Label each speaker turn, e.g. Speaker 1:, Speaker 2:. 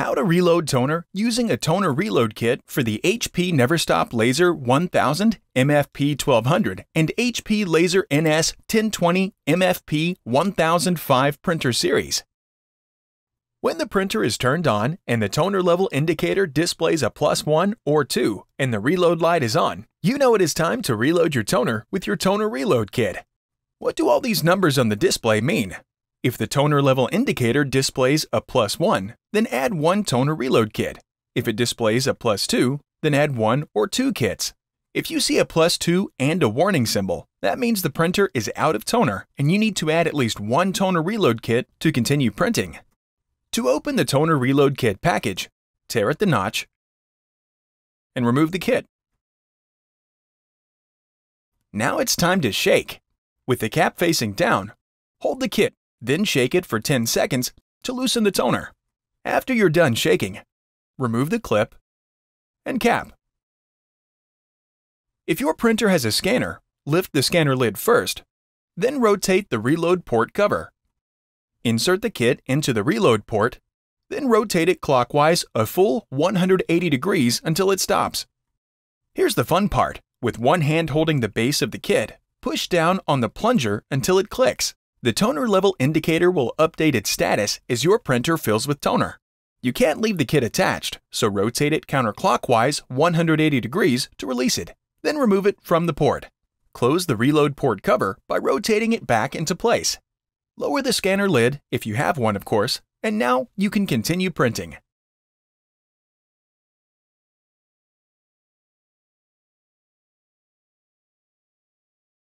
Speaker 1: How to reload toner using a toner reload kit for the HP Neverstop Laser 1000 MFP 1200 and HP Laser NS 1020 MFP 1005 printer series. When the printer is turned on and the toner level indicator displays a +1 or 2 and the reload light is on, you know it is time to reload your toner with your toner reload kit. What do all these numbers on the display mean? If the toner level indicator displays a +1, then add 1 toner reload kit. If it displays a +2, then add 1 or 2 kits. If you see a +2 and a warning symbol, that means the printer is out of toner and you need to add at least 1 toner reload kit to continue printing. To open the toner reload kit package, tear at the notch and remove the kit. Now it's time to shake. With the cap facing down, hold the kit, then shake it for 10 seconds to loosen the toner. After you're done shaking, remove the clip and cap. If your printer has a scanner, lift the scanner lid first, then rotate the reload port cover. Insert the kit into the reload port, then rotate it clockwise a full 180 degrees until it stops. Here's the fun part. With one hand holding the base of the kit, push down on the plunger until it clicks. The toner level indicator will update its status as your printer fills with toner. You can't leave the kit attached, so rotate it counterclockwise 180 degrees to release it. Then remove it from the port. Close the reload port cover by rotating it back into place. Lower the scanner lid, if you have one of course, and now you can continue printing.